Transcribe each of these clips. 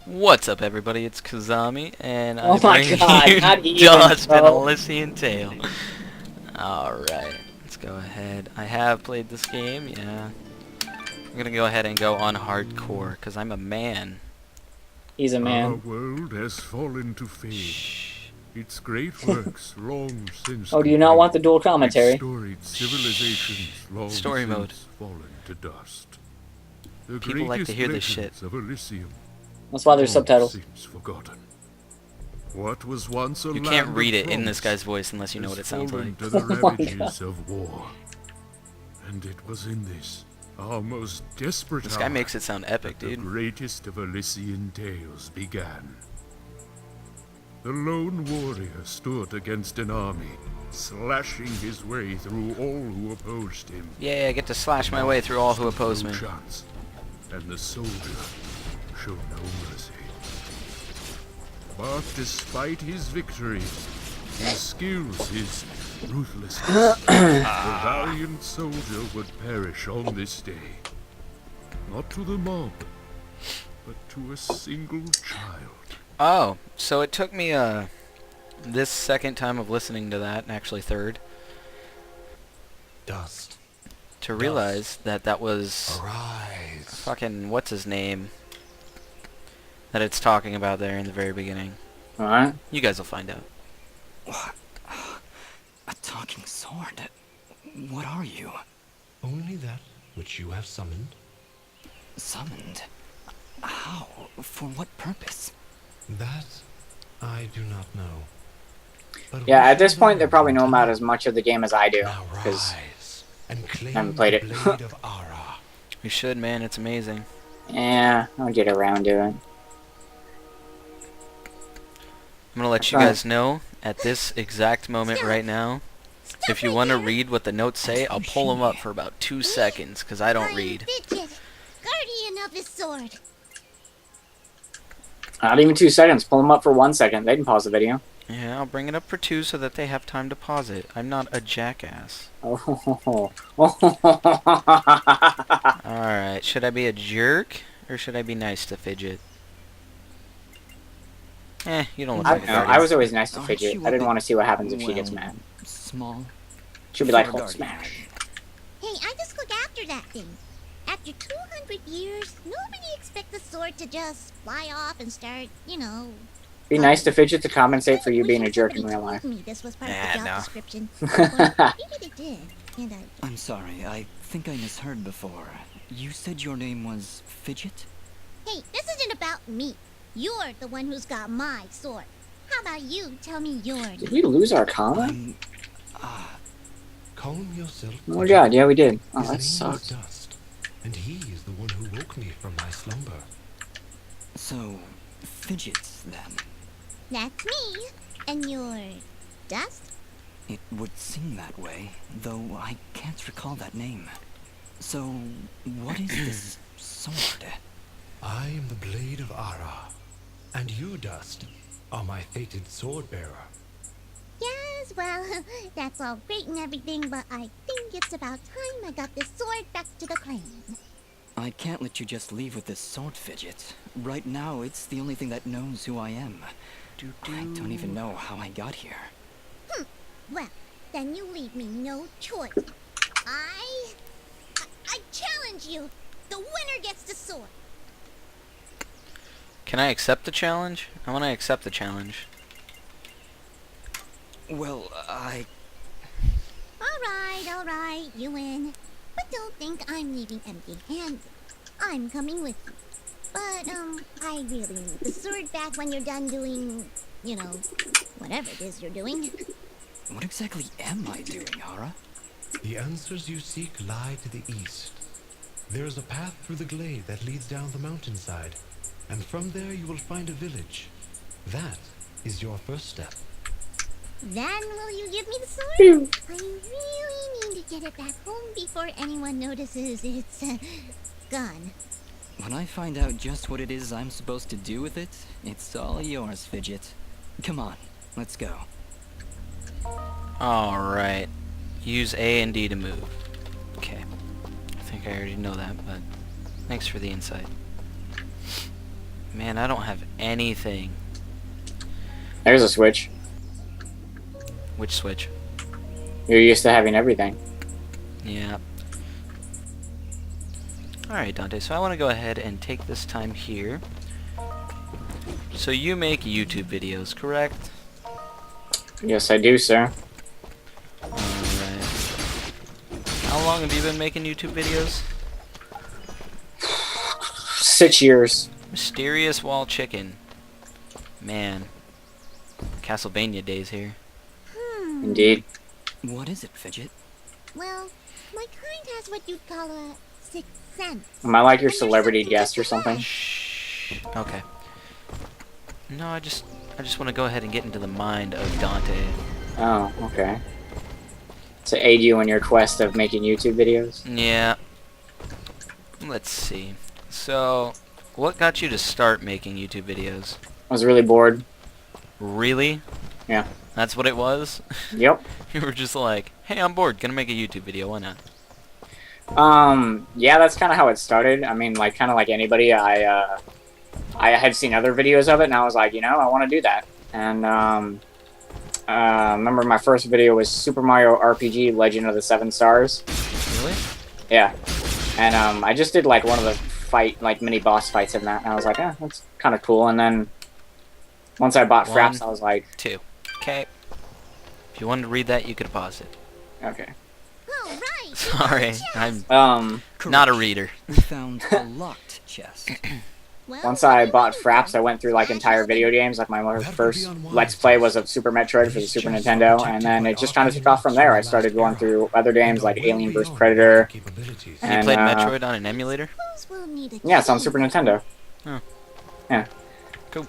What's up, everybody? It's Kazami, and Oh I my bring god, you not even, Dust and bro. Elysian Tale. Alright, let's go ahead. I have played this game, yeah. I'm gonna go ahead and go on hardcore, because I'm a man. He's a Our man. world has fallen to fade. Shh. Its great works long since Oh, do you not want complete. the dual Its commentary? storied civilizations long Story mode. since fallen to dust. The People like to greatest hear this shit. legends of Elysium That's why there's long subtitles. since forgotten. What was once a You land can't of read it in promise this guy's voice unless you know has what it sounds fallen like. to the Oh my ravages of war. And it was in this, our most desperate This guy hour, makes it sound epic, that the dude. greatest of Elysian tales began. The lone warrior stood against an army, slashing his way through all who opposed him. Yeah, I get to slash my way through all who Stood oppose no me. chance, and the soldier showed no mercy. But despite his victories, his skills, his ruthlessness, the valiant soldier would perish on this day. Not to the mob, but to a single child. Oh, so it took me this second time of listening to that, and actually third, Dust. to realize that that was Arise. fucking what's his name that it's talking about there in the very beginning. Alright. You guys will find out. What? A talking sword? What are you? Only that which you have summoned. Summoned? How? For what purpose? That I do not know. But Yeah, we at this shall point, they learn probably know about tonight. as much of the game as I do. Now Because, rise and claim haven't played the it. blade of Ara. You should, man. It's amazing. yeah, I'll get around to it. I'm gonna let you Right. guys know at this exact moment right now. If you want to read what the notes say, I'll pull them up for about 2 seconds, because I don't read. Fidget, guardian of his sword. Not even 2 seconds. Pull them up for 1 second. They can pause the video. Yeah, I'll bring it up for 2 so that they have time to pause it. I'm not a jackass. Oh. Alright, should I be a jerk, or should I be nice to Fidget? You don't look I, like a don't know, I guardian. was always nice to Aren't Fidget. you I didn't a want to see what happens bit, if she gets well, mad. Small? She'll be like, For a Hulk guardian. smash. Hey, I just look after that thing. After 200 years, nobody expects the sword to just fly off and start, you know. Be nice to Fidget to compensate for you being a Wishing jerk in somebody real told life. me this was part of Nah, the job no. description. Well, maybe they did, and I. I'm sorry, I think I misheard before. You said your name was Fidget? Hey, this isn't about me. You're the one who's got my sword. How about you tell me yours? Did we lose our comma? I'm... Calm yourself. Oh my god, yeah we did. Oh, His that name is sucks. Dust, and he is the one who woke me from my slumber. So, Fidgets, then. That's me. And you're Dust? It would seem that way, though I can't recall that name. So, what is this sword? I am the blade of Ara, and you, Dust, are my fated sword bearer. Yes, well, that's all great and everything, but I think it's about time I got this sword back to the clan. I can't let you just leave with this sword, Fidget. Right now, it's the only thing that knows who I am. I don't even know how I got here. Well, then you leave me no choice. I challenge you. The winner gets the sword. Can I accept the challenge? I want to accept the challenge. Well, All right, you win. But don't think I'm leaving empty-handed. I'm coming with you. But, I really need the sword back when you're done doing, you know, whatever it is you're doing. What exactly am I doing, Ara? The answers you seek lie to the east. There is a path through the glade that leads down the mountainside, and from there you will find a village. That is your first step. Then will you give me the sword? I really need to get it back home before anyone notices it's, gone. When I find out just what it is I'm supposed to do with it, it's all yours, Fidget. Come on, let's go. Alright. Use A and D to move. Okay. I think I already know that, but thanks for the insight. Man, I don't have anything. There's a Switch. Which Switch? You're used to having everything. Yeah. Alright, Dante, so I want to go ahead and take this time here. So you make YouTube videos, correct? Yes, I do, sir. Alright. How long have you been making YouTube videos? 6 years. Mysterious Wall Chicken. Man. Castlevania days here. Indeed. What is it, Fidget? Well, my kind has what you'd call a sixth sense. Am I like your And there's celebrity something guest or just something? Shh. Okay. No, I just want to go ahead and get into the mind of Dante. Oh, okay. To aid you in your quest of making YouTube videos? Yeah. Let's see. So, what got you to start making YouTube videos? I was really bored. Really? Yeah. That's what it was? Yep. You were just like, hey, I'm bored, gonna make a YouTube video, why not? Yeah, that's kind of how it started. I mean, like, kind of like anybody, I had seen other videos of it, and I was like, you know, I want to do that. And, remember my first video was Super Mario RPG Legend of the Seven Stars. Really? Yeah. And, I just did, like, one of the mini boss fights in that, and I was like, that's kind of cool. And then, once I bought Fraps, I was like, 2. Okay. If you wanted to read that, you could pause it. okay. Oh, right. Sorry, I'm not a reader. We found a locked chest. Well, Once I bought Fraps, I went through, like, entire video games. Like, my first Let's Play was of Super Metroid for the Super Nintendo, and then it just kind of took off from there. I started going through other games like Alien vs. Predator. You And, played Metroid on an emulator? suppose we'll need a Yeah, it's on key. Super Nintendo. Oh. Yeah. Cool.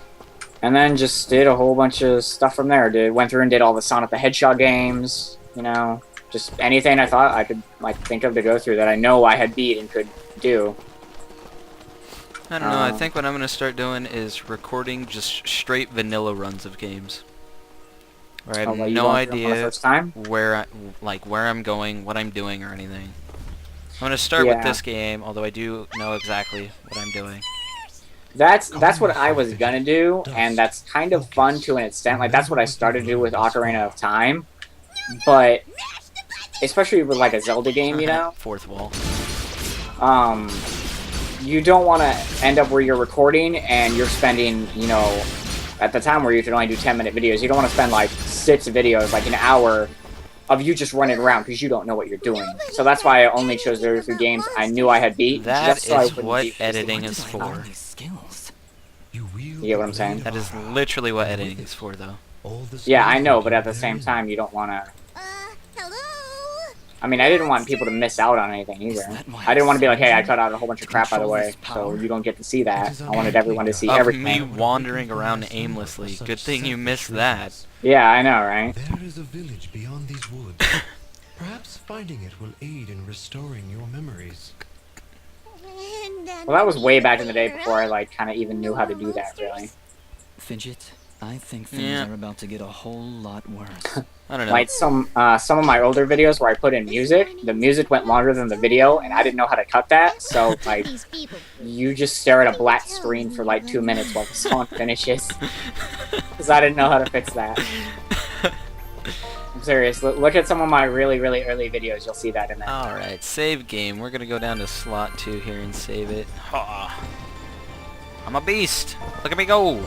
And then just did a whole bunch of stuff from there. Went through and did all the Sonic the Hedgehog games, you know, just anything I thought I could, like, think of to go through that I know I had beat and could do. I don't know, I think what I'm gonna start doing is recording just straight vanilla runs of games. Where I have Like, you no going through them for the idea first time? where I'm going, what I'm doing, or anything. I'm gonna start with Yeah. this game, although I do know exactly what I'm doing. That's what I was gonna do, and that's kind of fun to an extent. Like, that's what I started to do with Ocarina of Time. But, especially with, like, a Zelda game, you know? Fourth wall. You don't want to end up where you're recording and you're spending, you know, at the time where you could only do 10-minute videos, you don't want to spend, like, 6 videos, like an hour of you just running around because you don't know what you're doing. So that's why I only chose those 3 games I knew I had beat. That just so I is wouldn't what beat editing Where is did I learn for. these skills? You get what I'm saying? That is literally what editing is for, though. Yeah, I know, but at the same time, you don't want to... Hello? I mean, I didn't want people to miss out on anything either. that why I didn't want to be like, hey, I Elysian cut out a whole bunch of crap, by the way, controls so power? you don't get to see that. I wanted everyone to see Of everything. me wandering around aimlessly. Good thing you missed that. Yeah, I know, right? There is a village beyond these woods. Perhaps finding it will aid in restoring your memories. Well, that was way back in the day before I, like, kind of even knew how to do that, really. Fidget, I think things Yeah. are about to get a whole lot worse. I don't know. Like, some of my older videos where I put in music, the music went longer than the video, and I didn't know how to cut that, so, like, you just stare at a black screen for, like, 2 minutes while the song finishes. Because I didn't know how to fix that. I'm serious. Look at some of my really, really early videos. You'll see that in there. Alright, save game. We're gonna go down to slot 2 here and save it. Ha! I'm a beast! Look at me go!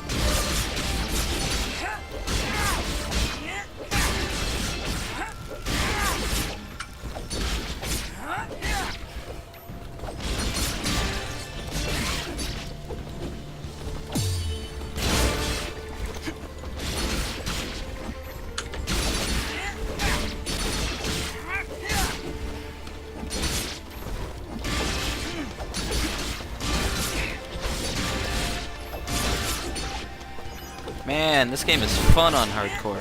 Man, this game is fun on hardcore.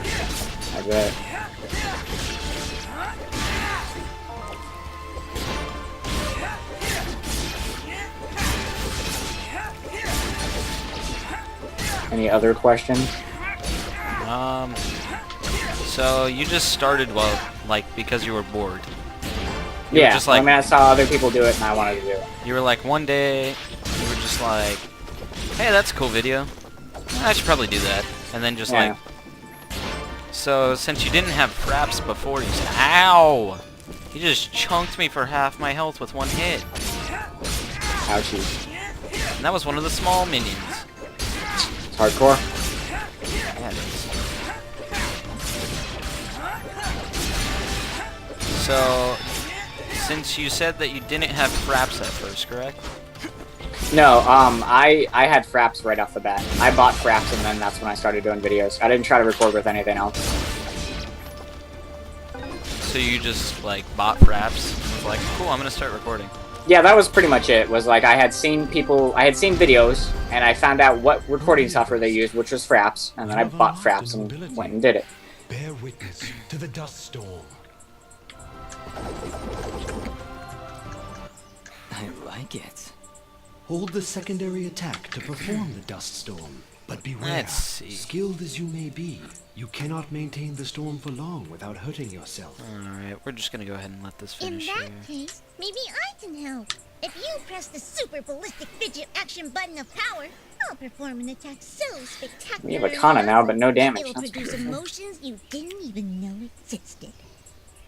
I bet. Any other questions? So you just started, well, like, because you were bored. You were Yeah, just like, I mean, I saw other people do it, and I wanted to do it. you were like, one day, you were just like, Hey, that's a cool video. I should probably do that. And then just like... So, since you didn't have fraps before, you said... Ow! He just chunked me for half my health with one hit. Ouchie. And that was one of the small minions. It's hardcore. Yeah, it is. So, since you said that you didn't have fraps at first, correct? No, I had fraps right off the bat. I bought fraps and then that's when I started doing videos. I didn't try to record with anything else. So you just, like, bought fraps and was like, cool, I'm gonna start recording. Yeah, that was pretty much it. Was like I had seen videos, and I found out what recording software they used, which was fraps, and then I bought fraps and went and did it. Bear witness to the dust storm. I like it. Hold the secondary attack to perform the dust storm. But beware, Let's see. skilled as you may be, you cannot maintain the storm for long without hurting yourself. Alright, we're just gonna go ahead and let this In finish that here. case, maybe I can help. If you press the super ballistic fidget action button of power, I'll perform an attack so spectacular. We have a Kana now, but no damage. It'll That's produce good. emotions you didn't even know existed.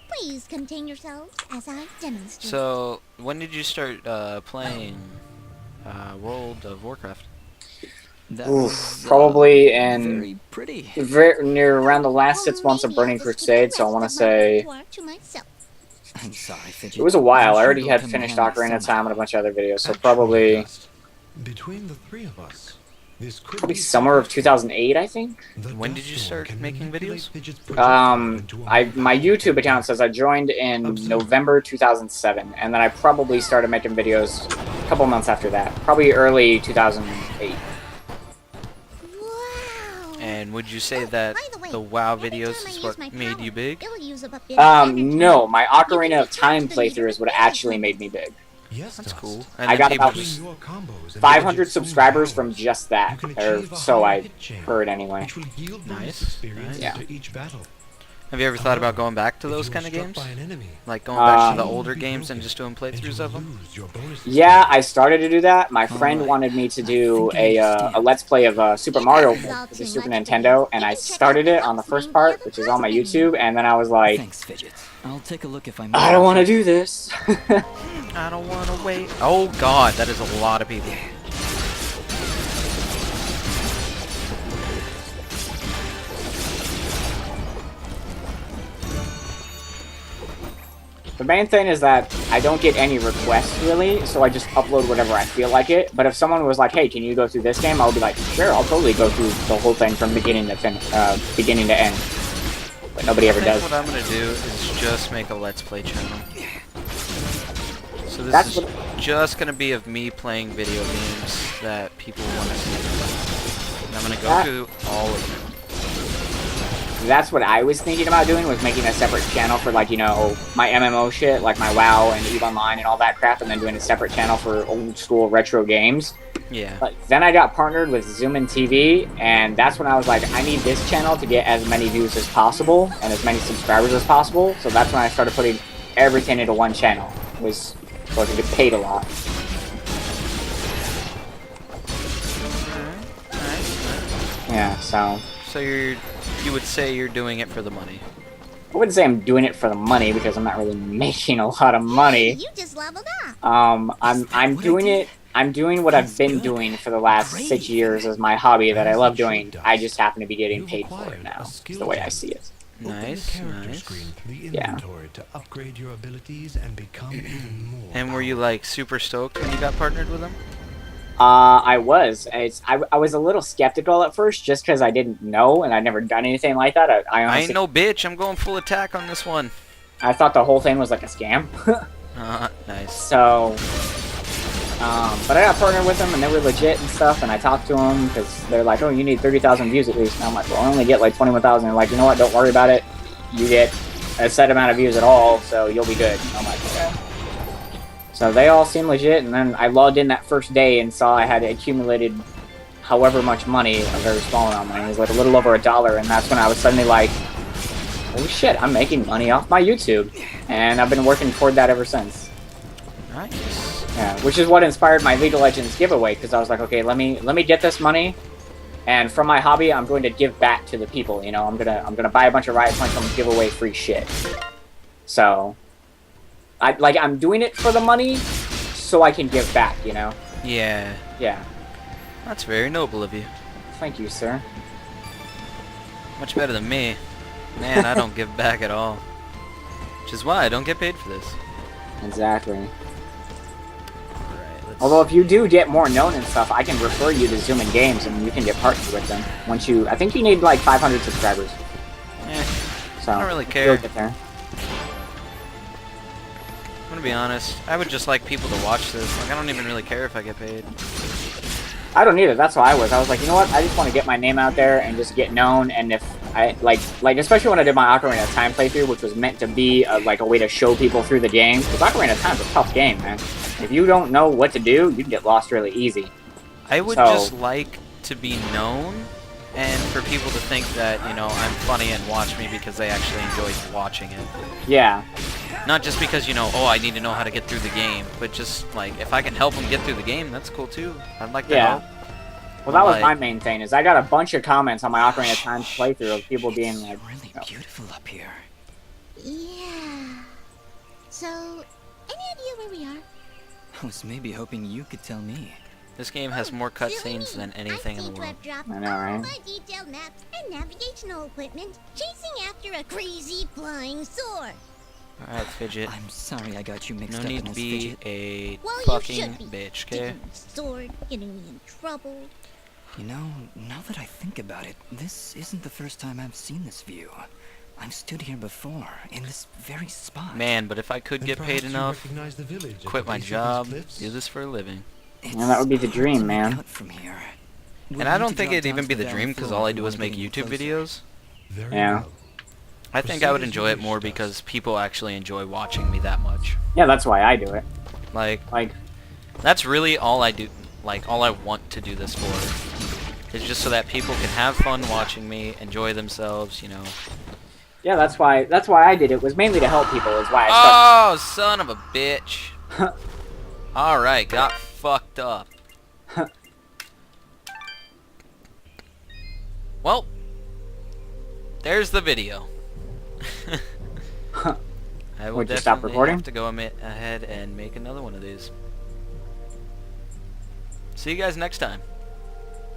Please contain yourselves as I demonstrate. So, when did you start playing World of Warcraft? That Oof, was, probably in very pretty. near around the last 6 months of Burning Crusade, so I want to say To myself. I'm sorry, Fidget. it was a while. I I'm already sure had it'll come finished in handy Ocarina of somehow. Time and a bunch of other videos, so Actually, probably Dust, between the three of us, this could probably be summer of 2008, I think. The When dust did you storm start can making manipulate videos? Fidget's projectile into a My YouTube account says I joined in Observe. November 2007, and then I probably started making videos a couple months after that, probably early 2008. Wow. And would you say that By the way, the WoW every videos time I is use what my made power, you big? it'll use up a bit of energy. No, my You can Ocarina of recharge Time the meter playthrough is what with actually energy. made me big. Yes, That's Dust. cool. I then got people about just- Between your combos and 500 Fidget's own subscribers powers, from just that, you can or achieve a so higher I hit chain, heard anyway. which will yield bonus Nice, experience nice. after each battle. Have you ever thought about going back to If those you are kind of struck games? by an enemy, Like going back to the Um, older be games and broken, just doing and playthroughs you of them? lose your bonus Yeah, experience. I started to do that. My friend Alright. wanted me to I do think I a understand. Let's Play of Super Mario This is all for the too Super much for Nintendo, you. and You I can check started out the it on the help first screen part, near the which is on my pause menu. YouTube, and then I was like, Thanks, Fidget. I'll take a look if I'm. I don't want to do this. I don't want to wait. Oh god, that is a lot of people. The main thing is that I don't get any requests really, so I just upload whatever I feel like it. But if someone was like, "Hey, can you go through this game?" I'll be like, "Sure, I'll totally go through the whole thing from beginning to beginning to end." But nobody ever I think does. what I'm gonna do is just make a Let's Play channel. So this That's is just gonna be of me playing video games that people want to see. And I'm gonna go That- through all of them. That's what I was thinking about doing, was making a separate channel for, like, you know, my MMO shit, like my WoW and EVE Online and all that crap, and then doing a separate channel for old school retro games. Yeah. But then I got partnered with Zoomin TV, and that's when I was like, I need this channel to get as many views as possible and as many subscribers as possible. So that's when I started putting everything into one channel. So I could get paid a lot. Yeah, so So you would say you're doing it for the money. I wouldn't say I'm doing it for the money because I'm not really making a lot of money. You just leveled up. I'm what I doing did? it. I'm doing what I've been doing for the last Great. 6 years as my hobby that I As love it should doing. does. I just happen to be getting You've paid for it acquired now. a Is skill the way I gem. see it. Open Nice, the character nice. screen through the Yeah. inventory to upgrade your abilities and become even more. And were you like super stoked when you got partnered with them? I was. I was a little skeptical at first just because I didn't know and I'd never done anything like that. I I honestly, ain't no bitch. I'm going full attack on this one. I thought the whole thing was like a scam. Nice. So, but I got partnered with them and they were legit and stuff. And I talked to them because they're like, "Oh, you need 30,000 views at least." And I'm like, "Well, I only get like 21,000." They're like, "You know what? Don't worry about it. You get a set amount of views at all, so you'll be good." And I'm like, "Okay." So they all seem legit, and then I logged in that first day and saw I had accumulated however much money, a very small amount of money. It was like a little over $1, and that's when I was suddenly like, holy shit, I'm making money off my YouTube. And I've been working toward that ever since. Nice. Yeah, which is what inspired my League of Legends giveaway, because I was like, okay, let me get this money, and from my hobby, I'm going to give back to the people. You know, I'm gonna buy a bunch of Riot Points and give away free shit. So, I'm doing it for the money, so I can give back. You know. Yeah. Yeah. That's very noble of you. Thank you, sir. Much better than me. Man, I don't give back at all. Which is why I don't get paid for this. Exactly. Alright, let's... Although if you do get more known and stuff, I can refer you to Zoom in Games and you can get partnered with them. Once you, I think you need like 500 subscribers. So I don't really you'll care. get there. I'm gonna be honest. I would just like people to watch this. Like, I don't even really care if I get paid. I don't either. That's why I was. I was like, you know what? I just want to get my name out there and just get known. And if I like especially when I did my Ocarina of Time playthrough, which was meant to be a way to show people through the game. Because Ocarina of Time's a tough game, man. If you don't know what to do, you can get lost really easy. I would just like to be known, and for people to think that, you know, I'm funny and watch me because they actually enjoy watching it. Yeah. Not just because, you know, oh, I need to know how to get through the game, but just, like, if I can help them get through the game, that's cool, too. I'd like to help. Well, that was my main thing, is I got a bunch of comments on my Ocarina of Time playthrough of people being like... It's really beautiful up here. Yeah. So, any idea where we are? I was maybe hoping you could tell me. This game has more cutscenes than anything in the world. I know, right? My detailed maps and navigational equipment, chasing after a crazy flying sword. Alright, Fidget. I'm sorry I got you mixed No up need in to this, be Fidget. a Well, you fucking should be. bitch, okay? Taking my sword, getting me in trouble. You know, now that I think about it, this isn't the first time I've seen this view. I've stood here before, in this very spot. Man, but if I could Then get paid perhaps you enough, recognize the village at quit the my base of these job, cliffs? do this for a living. Yeah, that would be the It's dream, hard to make man. out from here. And We'll I need don't to think drop it'd down even to be the the dream, valley because floor all I if do we is wanna make get any YouTube closer. videos. Very Yeah. well. I think I would Proceed as enjoy you it more wish, because Dust. people actually enjoy watching me that much. Yeah, that's why I do it. Like, Like, that's really all I do, like, all I want to do this for. Is just so that people can have fun watching me, enjoy themselves, you know. yeah, that's why I did it, was mainly to help people, is why I Oh, son of a bitch. Alright, got fucked up. Well, there's the video. I will Would you stop definitely recording? have to go ahead and make another one of these. See you guys next time.